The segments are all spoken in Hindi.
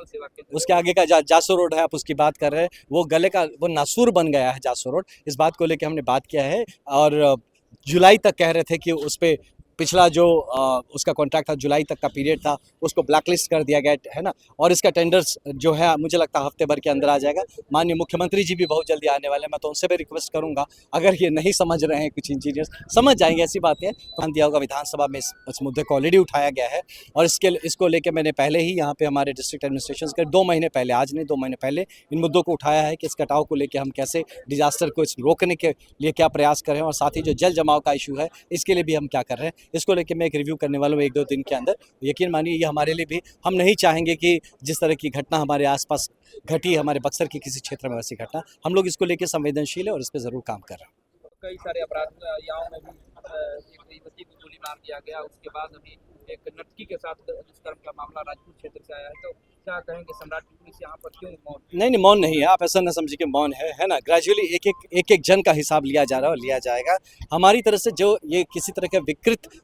सेवा केंद्र, उसके आगे का जासू रोड है, आप उसकी बात कर रहे हैं, वो गले का वो नासूर बन गया है जासू रोड। इस बात को लेकर हमने बात किया है और जुलाई तक कह रहे थे कि उस पे पिछला जो उसका कॉन्ट्रैक्ट था, जुलाई तक का पीरियड था, उसको ब्लैकलिस्ट कर दिया गया है ना। और इसका टेंडर्स जो है मुझे लगता है हफ्ते भर के अंदर आ जाएगा। माननीय मुख्यमंत्री जी भी बहुत जल्दी आने वाले हैं, मैं तो उनसे भी रिक्वेस्ट करूंगा, अगर ये नहीं समझ रहे हैं कुछ इंजीनियर्स समझ जाएंगे, ऐसी बात है तो दिया होगा। विधानसभा में इस मुद्दे को ऑलरेडी उठाया गया है और इसको लेकर मैंने पहले ही यहाँ पे हमारे डिस्ट्रिक्ट एडमिनिस्ट्रेशन के 2 महीने पहले, आज नहीं 2 महीने पहले इन मुद्दों को उठाया है कि इस कटाव को लेकर हम कैसे डिजास्टर को रोकने के लिए क्या प्रयास करें, और साथ ही जो जल जमाव का इशू है इसके लिए भी हम क्या कर रहे हैं, इसको लेकर मैं एक रिव्यू करने वाला हूँ 1-2 दिन के अंदर। यकीन मानिए ये हमारे लिए भी, हम नहीं चाहेंगे कि जिस तरह की घटना हमारे आसपास घटी, हमारे बक्सर के किसी क्षेत्र में वैसी घटना, हम लोग इसको लेकर संवेदनशील है और इस पर जरूर काम कर रहे हैं। कई सारे अपराधियों में भी एक युवती को गोली मार दिया गया, उसके बाद अभी एक नर्तकी के साथ दुष्कर्म का मामला राजपूत क्षेत्र से आया है, तो क्या कहेंगे सम्राट की पुलिस यहाँ पर क्यों मौन? नहीं, मौन नहीं है, आप ऐसा न समझिए कि मौन है ना। ग्रेजुअली एक जन का हिसाब लिया जा रहा है और लिया जाएगा। हमारी तरफ से जो ये किसी तरह का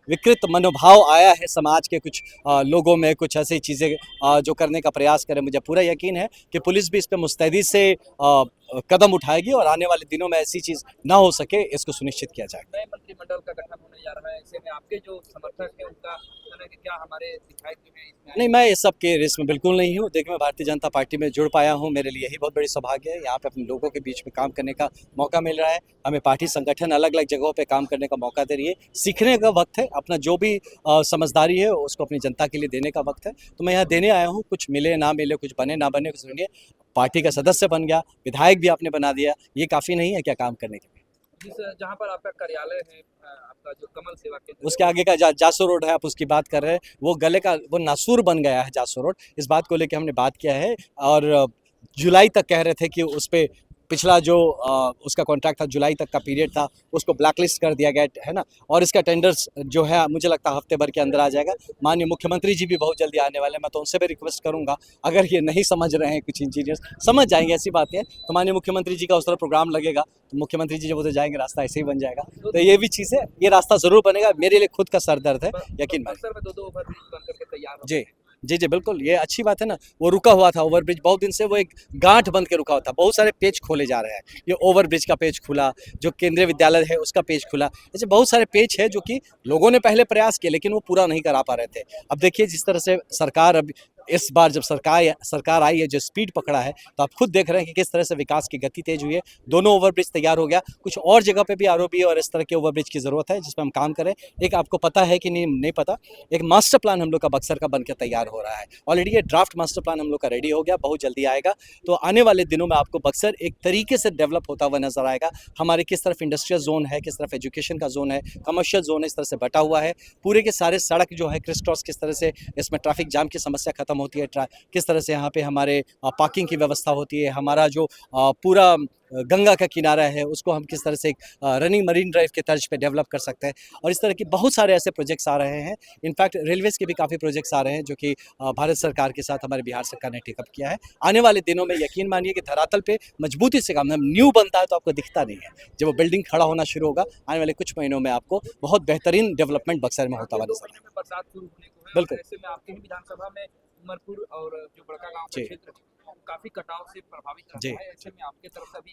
विकृत मनोभाव आया है समाज के कुछ लोगों में, कुछ ऐसी चीज़ें जो करने का प्रयास करें, मुझे पूरा यकीन है कि पुलिस भी इस पर मुस्तैदी से कदम उठाएगी और आने वाले दिनों में ऐसी चीज़ ना हो सके, इसको सुनिश्चित किया जाएगा। नए मंत्रिमंडल का गठन होने जा रहा है, ऐसे में आपके जो समर्थक हैं उनका कहना है कि क्या हमारे विधायक जो है इसमें नहीं, मैं इस सब के रेस में बिल्कुल नहीं हूँ। देखिए, मैं भारतीय जनता पार्टी में जुड़ पाया हूँ, मेरे लिए यही बहुत बड़ी सौभाग्य है। यहाँ पे अपने लोगों के बीच में काम करने का मौका मिल रहा है। हमें पार्टी संगठन अलग अलग जगहों पे काम करने का मौका दे रही है। सीखने का वक्त है, अपना जो भी समझदारी है उसको अपनी जनता के लिए देने का वक्त है। तो मैं यहाँ देने आया हूँ, कुछ मिले ना मिले, कुछ बने ना बने, सुनिए, पार्टी का सदस्य बन गया, विधायक भी आपने बना दिया, ये काफ़ी नहीं है क्या काम करने के लिए? जहाँ पर आपका कार्यालय है, आपका जो कमल सेवा केंद्र, उसके आगे का जासू रोड है, आप उसकी बात कर रहे हैं, वो गले का वो नासूर बन गया है जासू रोड। इस बात को लेकर हमने बात किया है और जुलाई तक कह रहे थे कि उस पे पिछला जो उसका कॉन्ट्रैक्ट था, जुलाई तक का पीरियड था, उसको ब्लैकलिस्ट कर दिया गया है ना। और इसका टेंडर्स जो है मुझे लगता है हफ्ते भर के अंदर आ जाएगा। माननीय मुख्यमंत्री जी भी बहुत जल्दी आने वाले हैं, मैं तो उनसे भी रिक्वेस्ट करूंगा, अगर ये नहीं समझ रहे हैं कुछ इंजीनियर्स समझ जाएंगे, ऐसी बात है तो माननीय मुख्यमंत्री जी का उस तरह प्रोग्राम लगेगा तो मुख्यमंत्री जी जब उधर जाएंगे रास्ता ऐसे ही बन जाएगा। तो ये भी चीज़ है, ये रास्ता जरूर बनेगा। मेरे लिए खुद का सर दर्द है, यकीन मानिए। बक्सर में 2-2 ओवरब्रिज बन करके तैयार हो जी जी बिल्कुल, ये अच्छी बात है ना। वो रुका हुआ था ओवरब्रिज, बहुत दिन से वो एक गांठ बन के रुका हुआ था। बहुत सारे पेज खोले जा रहे हैं, ये ओवरब्रिज का पेज खुला, जो केंद्रीय विद्यालय है उसका पेज खुला, ऐसे बहुत सारे पेज है जो कि लोगों ने पहले प्रयास किए लेकिन वो पूरा नहीं करा पा रहे थे। अब देखिए जिस तरह से सरकार, अब इस बार जब सरकार आई है, जो स्पीड पकड़ा है, तो आप खुद देख रहे हैं कि किस तरह से विकास की गति तेज हुई है। दोनों ओवरब्रिज तैयार हो गया, कुछ और जगह पे भी आरओबी और इस तरह के ओवरब्रिज की जरूरत है जिस पर हम काम करें। एक आपको पता है कि नहीं पता, एक मास्टर प्लान हम लोग का बक्सर का बनकर तैयार हो रहा है। ऑलरेडी ये ड्राफ्ट मास्टर प्लान हम लोग का रेडी हो गया, बहुत जल्दी आएगा। तो आने वाले दिनों में आपको बक्सर एक तरीके से डेवलप होता हुआ नजर आएगा। हमारे किस तरफ इंडस्ट्रियल जोन है, किस तरफ एजुकेशन का जोन है, कमर्शियल जोन है, इस तरह से बटा हुआ है। पूरे के सारे सड़क जो है क्रिस क्रॉस, किस तरह से इसमें ट्रैफिक जाम की समस्या खत्म होती है, किस तरह से यहाँ पे हमारे पार्किंग की व्यवस्था होती है, हमारा जो पूरा गंगा का किनारा है उसको हम किस तरह से एक रनिंग मरीन ड्राइव के तर्ज पे डेवलप कर सकते हैं। और इस तरह की बहुत सारे ऐसे प्रोजेक्ट्स आ रहे हैं। इनफैक्ट रेलवेज़ के भी काफ़ी प्रोजेक्ट्स आ रहे हैं जो कि भारत सरकार के साथ हमारे बिहार सरकार ने टेकअप किया है। आने वाले दिनों में यकीन मानिए कि धरातल पे मजबूती से काम, न्यू बनता है तो आपको दिखता नहीं है, जब वो बिल्डिंग खड़ा होना शुरू होगा आने वाले कुछ महीनों में आपको बहुत बेहतरीन डेवलपमेंट बक्सर में होता हुआ नजर आएगा। बरसात शुरू होने को है, बिल्कुल। ऐसे में आपके ही विधानसभा में उमरपुर और जो बड़का गांव का क्षेत्र काफी कटाव से प्रभावित रहता है, ऐसे में आपके तरफ से भी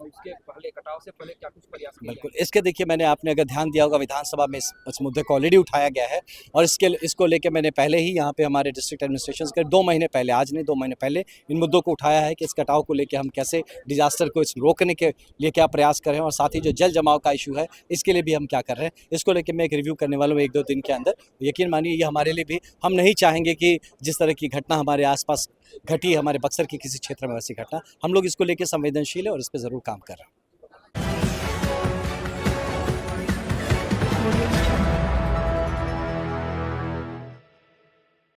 उसके पहले कटाव से पहले क्या कुछ प्रयास किए? बिल्कुल, इसके देखिए मैंने, आपने अगर ध्यान दिया होगा, विधानसभा में इस मुद्दे को ऑलरेडी उठाया गया है और इसको लेकर मैंने पहले ही यहाँ पे हमारे डिस्ट्रिक्ट एडमिनिस्ट्रेशन के 2 महीने पहले, आज नहीं 2 महीने पहले इन मुद्दों को उठाया है कि इस कटाव को लेकर हम कैसे डिजास्टर को रोकने के लिए क्या प्रयास करें, और साथ ही जो जल जमाव का इशू है इसके लिए भी हम क्या कर रहे हैं, इसको लेकर मैं एक रिव्यू करने वाला हूँ 1-2 दिन के अंदर। यकीन मानिए ये हमारे लिए भी, हम नहीं चाहेंगे कि जिस तरह की घटना हमारे आसपास घटी, हमारे बक्सर के किसी क्षेत्र में वैसी घटना, हम लोग इसको लेकर संवेदनशील है और इस पर जरूर काम कर रहे हैं।